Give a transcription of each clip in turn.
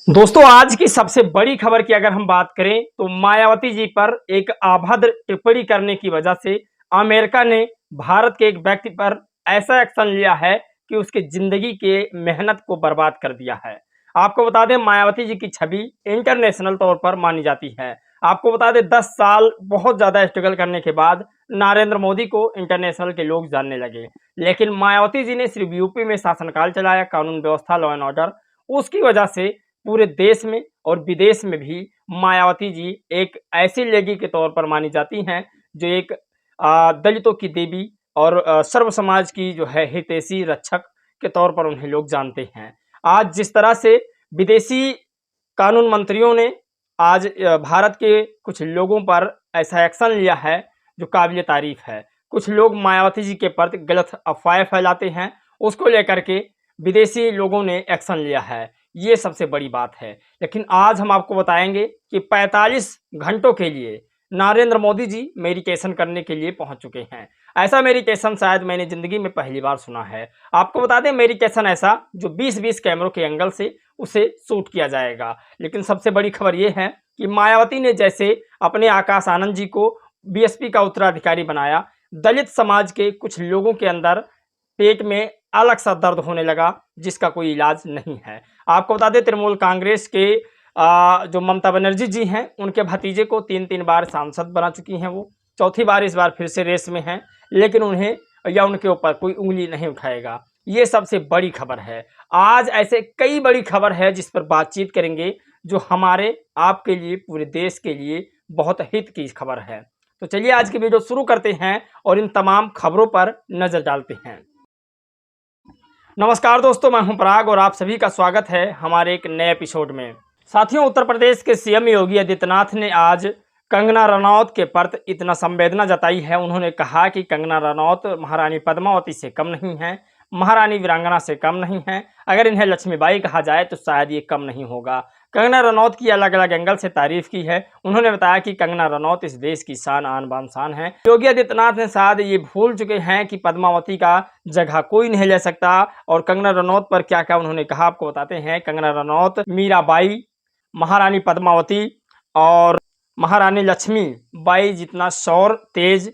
दोस्तों आज की सबसे बड़ी खबर की अगर हम बात करें तो मायावती जी पर एक अभद्र टिप्पणी करने की वजह से अमेरिका ने भारत के एक व्यक्ति पर ऐसा एक्शन लिया है कि उसकी जिंदगी के मेहनत को बर्बाद कर दिया है। आपको बता दें मायावती जी की छवि इंटरनेशनल तौर पर मानी जाती है। आपको बता दें 10 साल बहुत ज्यादा स्ट्रगल करने के बाद नरेंद्र मोदी को इंटरनेशनल के लोग जानने लगे, लेकिन मायावती जी ने सिर्फ यूपी में शासनकाल चलाया, कानून व्यवस्था, लॉ एंड ऑर्डर, उसकी वजह से पूरे देश में और विदेश में भी मायावती जी एक ऐसी लेडी के तौर पर मानी जाती हैं जो एक दलितों की देवी और सर्व समाज की जो है हितैषी रक्षक के तौर पर उन्हें लोग जानते हैं। आज जिस तरह से विदेशी कानून मंत्रियों ने आज भारत के कुछ लोगों पर ऐसा एक्शन लिया है जो काबिल तारीफ है। कुछ लोग मायावती जी के प्रति गलत अफवाहें फैलाते हैं, उसको लेकर के विदेशी लोगों ने एक्शन लिया है। ये सबसे बड़ी बात है। लेकिन आज हम आपको बताएंगे कि 45 घंटों के लिए नरेंद्र मोदी जी मेडिटेशन करने के लिए पहुंच चुके हैं। ऐसा मेडिटेशन शायद मैंने ज़िंदगी में पहली बार सुना है। आपको बता दें मेडिटेशन ऐसा जो 20-20 कैमरों के एंगल से उसे शूट किया जाएगा। लेकिन सबसे बड़ी खबर यह है कि मायावती ने जैसे अपने आकाश आनंद जी को बीएसपी का उत्तराधिकारी बनाया, दलित समाज के कुछ लोगों के अंदर पेट में अलग सा दर्द होने लगा जिसका कोई इलाज नहीं है। आपको बता दें तृणमूल कांग्रेस के जो ममता बनर्जी जी हैं उनके भतीजे को 3-3 बार सांसद बना चुकी हैं, वो चौथी बार इस बार फिर से रेस में हैं, लेकिन उन्हें या उनके ऊपर कोई उंगली नहीं उठाएगा। ये सबसे बड़ी खबर है। आज ऐसे कई बड़ी खबर है जिस पर बातचीत करेंगे जो हमारे आपके लिए पूरे देश के लिए बहुत हित की खबर है। तो चलिए आज की वीडियो शुरू करते हैं और इन तमाम खबरों पर नजर डालते हैं। नमस्कार दोस्तों, मैं हूं पराग और आप सभी का स्वागत है हमारे एक नए एपिसोड में। साथियों, उत्तर प्रदेश के सीएम योगी आदित्यनाथ ने आज कंगना रनौत के प्रति इतना संवेदना जताई है। उन्होंने कहा कि कंगना रनौत महारानी पद्मावती से कम नहीं है, महारानी वीरांगना से कम नहीं है। अगर इन्हें लक्ष्मीबाई कहा जाए तो शायद ये कम नहीं होगा। कंगना रनौत की अलग अलग एंगल से तारीफ की है। उन्होंने बताया कि कंगना रनौत इस देश की शान, आन बान शान है। योगी आदित्यनाथ ने शायद ये भूल चुके हैं कि पद्मावती का जगह कोई नहीं ले सकता। और कंगना रनौत पर क्या क्या उन्होंने कहा आपको बताते हैं। कंगना रनौत मीराबाई, महारानी पद्मावती और महारानी लक्ष्मी बाई जितना शौर तेज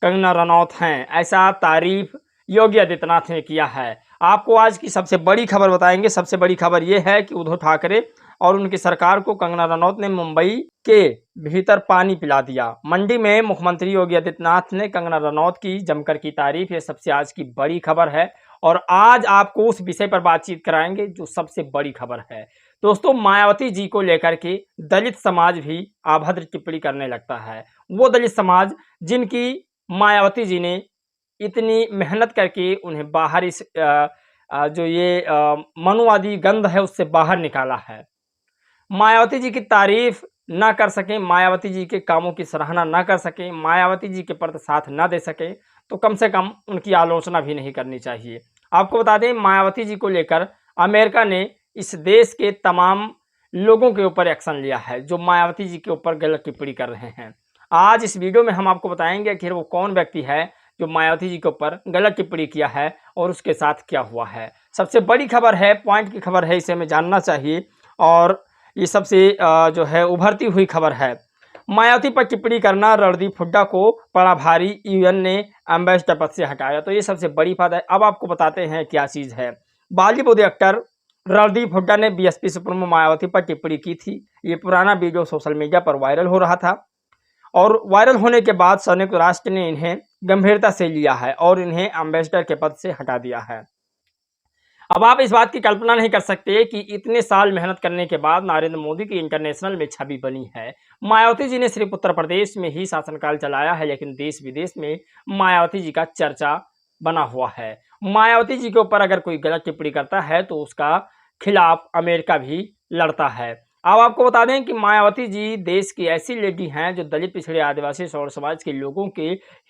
कंगना रनौत हैं, ऐसा तारीफ योगी आदित्यनाथ ने किया है। आपको आज की सबसे बड़ी खबर बताएंगे। सबसे बड़ी खबर यह है कि उद्धव ठाकरे और उनकी सरकार को कंगना रनौत ने मुंबई के भीतर पानी पिला दिया। मंडी में मुख्यमंत्री योगी आदित्यनाथ ने कंगना रनौत की जमकर की तारीफ। ये सबसे आज की बड़ी खबर है और आज आपको उस विषय पर बातचीत कराएंगे जो सबसे बड़ी खबर है। दोस्तों, मायावती जी को लेकर के दलित समाज भी अभद्र टिप्पणी करने लगता है। वो दलित समाज जिनकी मायावती जी ने इतनी मेहनत करके उन्हें बाहर इस जो ये मनुवादी गंध है उससे बाहर निकाला है। मायावती जी की तारीफ ना कर सकें, मायावती जी के कामों की सराहना ना कर सकें, मायावती जी के प्रति साथ ना दे सकें, तो कम से कम उनकी आलोचना भी नहीं करनी चाहिए। आपको बता दें मायावती जी को लेकर अमेरिका ने इस देश के तमाम लोगों के ऊपर एक्शन लिया है जो मायावती जी के ऊपर गलत टिप्पणी कर रहे हैं। आज इस वीडियो में हम आपको बताएंगे कि वो कौन व्यक्ति है जो मायावती जी के ऊपर गलत टिप्पणी किया है और उसके साथ क्या हुआ है। सबसे बड़ी खबर है, पॉइंट की खबर है, इसे हमें जानना चाहिए और ये सबसे जो है उभरती हुई खबर है। मायावती पर टिप्पणी करना, रणदीप हुड्डा को पड़ा भारी, यूएन ने एम्बेसडर पद से हटाया। तो ये सबसे बड़ी बात है। अब आपको बताते हैं क्या चीज़ है। बॉलीवुड एक्टर रणदीप हुड्डा ने बीएसपी सुप्रीमो मायावती पर टिप्पणी की थी। ये पुराना वीडियो सोशल मीडिया पर वायरल हो रहा था और वायरल होने के बाद संयुक्त राष्ट्र ने इन्हें गंभीरता से लिया है और इन्हें एम्बेसडर के पद से हटा दिया है। अब आप इस बात की कल्पना नहीं कर सकते कि इतने साल मेहनत करने के बाद नरेंद्र मोदी की इंटरनेशनल में छवि बनी है। मायावती जी ने सिर्फ उत्तर प्रदेश में ही शासनकाल चलाया है, लेकिन देश विदेश में मायावती जी का चर्चा बना हुआ है। मायावती जी के ऊपर अगर कोई गलत टिप्पणी करता है तो उसका खिलाफ अमेरिका भी लड़ता है। अब आपको बता दें कि मायावती जी देश की ऐसी लेडी हैं जो दलित, पिछड़े, आदिवासी और समाज के लोगों के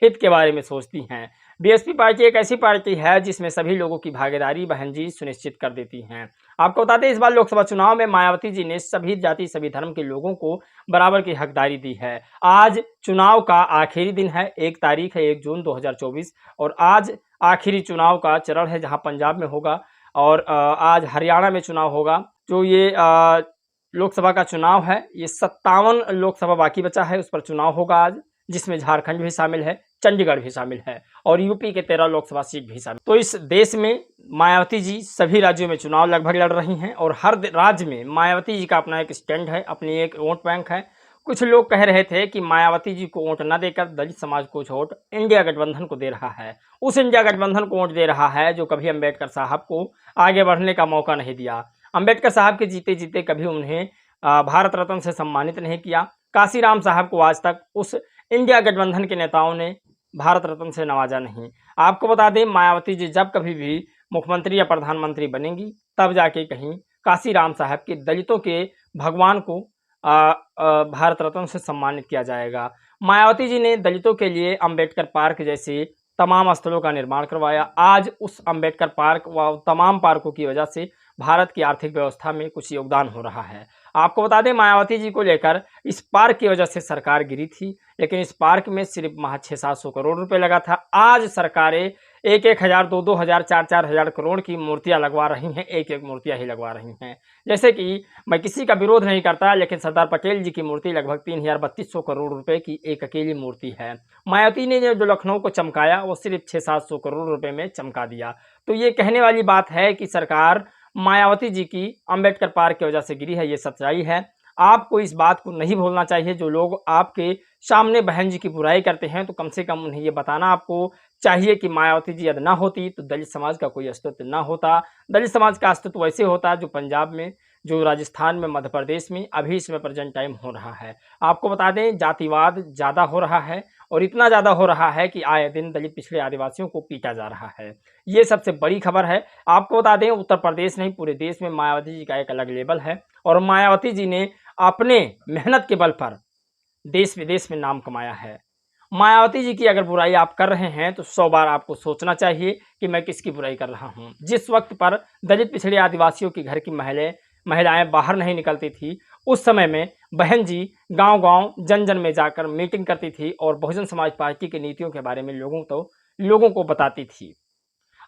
हित के बारे में सोचती हैं। बीएसपी पार्टी एक ऐसी पार्टी है जिसमें सभी लोगों की भागीदारी बहन जी सुनिश्चित कर देती हैं। आपको बता दें इस बार लोकसभा चुनाव में मायावती जी ने सभी जाति, सभी धर्म के लोगों को बराबर की हकदारी दी है। आज चुनाव का आखिरी दिन है, 1 तारीख है 1 जून 2024 और आज आखिरी चुनाव का चरण है जहां पंजाब में होगा और आज हरियाणा में चुनाव होगा। जो ये लोकसभा का चुनाव है, ये 57 लोकसभा बाकी बचा है, उस पर चुनाव होगा आज, जिसमें झारखंड भी शामिल है, चंडीगढ़ भी शामिल है और यूपी के 13 लोकसभा सीट भी शामिल। तो इस देश में मायावती जी सभी राज्यों में चुनाव लगभग लड़ रही हैं और हर राज्य में मायावती जी का अपना एक स्टैंड है, अपनी एक वोट बैंक है। कुछ लोग कह रहे थे कि मायावती जी को वोट न देकर दलित समाज को वोट इंडिया गठबंधन को दे रहा है, उस इंडिया गठबंधन को वोट दे रहा है जो कभी अम्बेडकर साहब को आगे बढ़ने का मौका नहीं दिया। अम्बेडकर साहब के जीते जीते कभी उन्हें भारत रत्न से सम्मानित नहीं किया। काशीराम साहब को आज तक उस इंडिया गठबंधन के नेताओं ने भारत रत्न से नवाजा नहीं। आपको बता दें, मायावती जी जब कभी भी मुख्यमंत्री या प्रधानमंत्री बनेंगी तब जाके कहीं काशीराम साहब के दलितों के भगवान को भारत रत्न से सम्मानित किया जाएगा। मायावती जी ने दलितों के लिए अंबेडकर पार्क जैसे तमाम स्थलों का निर्माण करवाया। आज उस अंबेडकर पार्क व तमाम पार्कों की वजह से भारत की आर्थिक व्यवस्था में कुछ योगदान हो रहा है। आपको बता दें, मायावती जी को लेकर इस पार्क की वजह से सरकार गिरी थी, लेकिन इस पार्क में सिर्फ महज 600-700 करोड़ रुपए लगा था। आज सरकारें 1-1 हज़ार, 2-2 हज़ार, 4-4 हज़ार करोड़ की मूर्तियां लगवा रही हैं, एक मूर्तियां ही लगवा रही हैं। जैसे कि मैं किसी का विरोध नहीं करता, लेकिन सरदार पटेल जी की मूर्ति लगभग 3,3200 करोड़ रुपए की एक अकेली मूर्ति है। मायावती ने जो लखनऊ को चमकाया वो सिर्फ 600-700 करोड़ रुपए में चमका दिया। तो ये कहने वाली बात है कि सरकार मायावती जी की अंबेडकर पार्क की वजह से गिरी है, ये सच्चाई है। आपको इस बात को नहीं भूलना चाहिए। जो लोग आपके सामने बहन जी की बुराई करते हैं तो कम से कम उन्हें ये बताना आपको चाहिए कि मायावती जी यदि ना होती तो दलित समाज का कोई अस्तित्व ना होता। दलित समाज का अस्तित्व वैसे होता जो पंजाब में, जो राजस्थान में, मध्य प्रदेश में अभी इसमें प्रेजेंट टाइम हो रहा है। आपको बता दें, जातिवाद ज़्यादा हो रहा है और इतना ज़्यादा हो रहा है कि आए दिन दलित पिछड़े आदिवासियों को पीटा जा रहा है। ये सबसे बड़ी खबर है। आपको बता दें, उत्तर प्रदेश नहीं पूरे देश में मायावती जी का एक अलग लेवल है और मायावती जी ने अपने मेहनत के बल पर देश विदेश में नाम कमाया है। मायावती जी की अगर बुराई आप कर रहे हैं तो 100 बार आपको सोचना चाहिए कि मैं किसकी बुराई कर रहा हूं। जिस वक्त पर दलित पिछड़े आदिवासियों की घर की महिलाएं बाहर नहीं निकलती थी, उस समय में बहन जी गांव-गांव, जन-जन में जाकर मीटिंग करती थी और बहुजन समाज पार्टी की नीतियों के बारे में लोगों को बताती थी।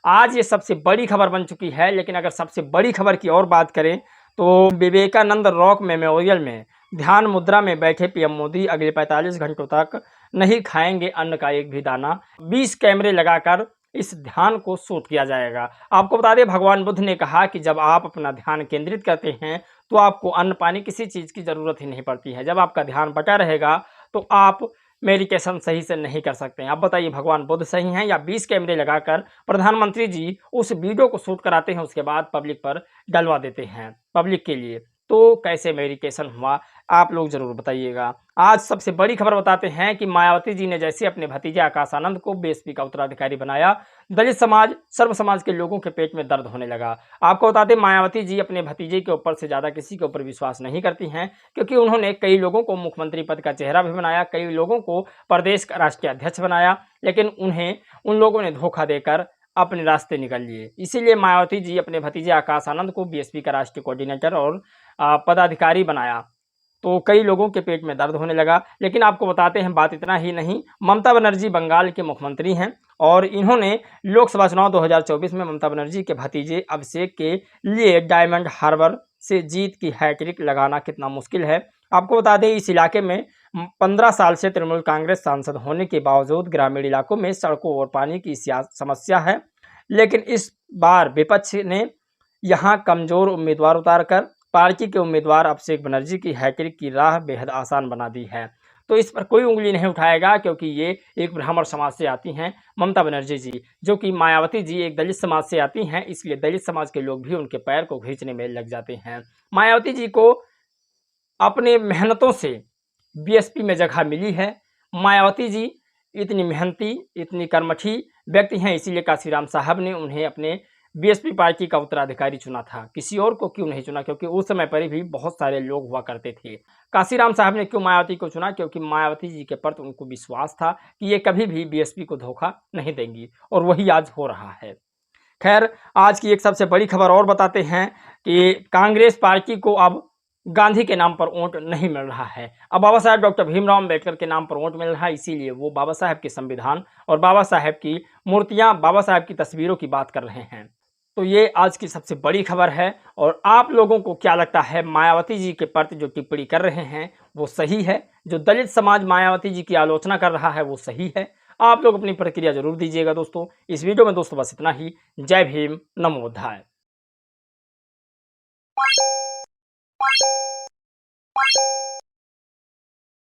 आज ये सबसे बड़ी खबर बन चुकी है। लेकिन अगर सबसे बड़ी खबर की और बात करें तो विवेकानंद रॉक मेमोरियल में ध्यान मुद्रा में बैठे पीएम मोदी अगले 45 घंटों तक नहीं खाएंगे अन्न का एक भी दाना। 20 कैमरे लगाकर इस ध्यान को शूट किया जाएगा। आपको बता दें, भगवान बुद्ध ने कहा कि जब आप अपना ध्यान केंद्रित करते हैं तो आपको अन्न पानी किसी चीज़ की ज़रूरत ही नहीं पड़ती है। जब आपका ध्यान बटा रहेगा तो आप मेडिटेशन सही से नहीं कर सकते हैं। आप बताइए, भगवान बुद्ध सही हैं या 20 कैमरे लगाकर प्रधानमंत्री जी उस वीडियो को शूट कराते हैं, उसके बाद पब्लिक पर डलवा देते हैं पब्लिक के लिए? तो कैसे मेडिटेशन हुआ, आप लोग ज़रूर बताइएगा। आज सबसे बड़ी खबर बताते हैं कि मायावती जी ने जैसे अपने भतीजे आकाश आनंद को बीएसपी का उत्तराधिकारी बनाया, दलित समाज, सर्व समाज के लोगों के पेट में दर्द होने लगा। आपको बता दें, मायावती जी अपने भतीजे के ऊपर से ज़्यादा किसी के ऊपर विश्वास नहीं करती हैं, क्योंकि उन्होंने कई लोगों को मुख्यमंत्री पद का चेहरा भी बनाया, कई लोगों को प्रदेश का राष्ट्रीय अध्यक्ष बनाया, लेकिन उन्हें उन लोगों ने धोखा देकर अपने रास्ते निकल लिए। इसीलिए मायावती जी अपने भतीजे आकाश आनंद को बीएसपी का राष्ट्रीय कोऑर्डिनेटर और पदाधिकारी बनाया, तो कई लोगों के पेट में दर्द होने लगा। लेकिन आपको बताते हैं, बात इतना ही नहीं, ममता बनर्जी बंगाल के मुख्यमंत्री हैं और इन्होंने लोकसभा चुनाव 2024 में ममता बनर्जी के भतीजे अभिषेक के लिए डायमंड हार्बर से जीत की हैट्रिक लगाना कितना मुश्किल है। आपको बता दें, इस इलाके में 15 साल से तृणमूल कांग्रेस सांसद होने के बावजूद ग्रामीण इलाकों में सड़कों और पानी की समस्या है। लेकिन इस बार विपक्ष ने यहाँ कमजोर उम्मीदवार उतारकर पार्टी के उम्मीदवार अभिषेक बनर्जी की हैट्रिक की राह बेहद आसान बना दी है। तो इस पर कोई उंगली नहीं उठाएगा, क्योंकि ये एक ब्राह्मण समाज से आती हैं ममता बनर्जी जी, जो कि मायावती जी एक दलित समाज से आती हैं, इसलिए दलित समाज के लोग भी उनके पैर को खींचने में लग जाते हैं। मायावती जी को अपने मेहनतों से बीएसपी में जगह मिली है। मायावती जी इतनी मेहनती, इतनी कर्मठी व्यक्ति हैं, इसीलिए काशीराम साहब ने उन्हें अपने बीएसपी पार्टी का उत्तराधिकारी चुना था। किसी और को क्यों नहीं चुना? क्योंकि उस समय पर भी बहुत सारे लोग हुआ करते थे। काशीराम साहब ने क्यों मायावती को चुना? क्योंकि मायावती जी के प्रति उनको विश्वास था कि ये कभी भी बीएसपी को धोखा नहीं देंगी, और वही आज हो रहा है। खैर, आज की एक सबसे बड़ी खबर और बताते हैं कि कांग्रेस पार्टी को अब गांधी के नाम पर वोट नहीं मिल रहा है। अब बाबा साहेब डॉक्टर भीमराव अम्बेडकर के नाम पर वोट मिल रहा है, इसीलिए वो बाबा साहेब के संविधान और बाबा साहेब की मूर्तियां, बाबा साहेब की तस्वीरों की बात कर रहे हैं। तो ये आज की सबसे बड़ी खबर है। और आप लोगों को क्या लगता है, मायावती जी के प्रति जो टिप्पणी कर रहे हैं वो सही है? जो दलित समाज मायावती जी की आलोचना कर रहा है वो सही है? आप लोग अपनी प्रतिक्रिया जरूर दीजिएगा दोस्तों। इस वीडियो में दोस्तों बस इतना ही। जय भीम, नमो बुद्धाय।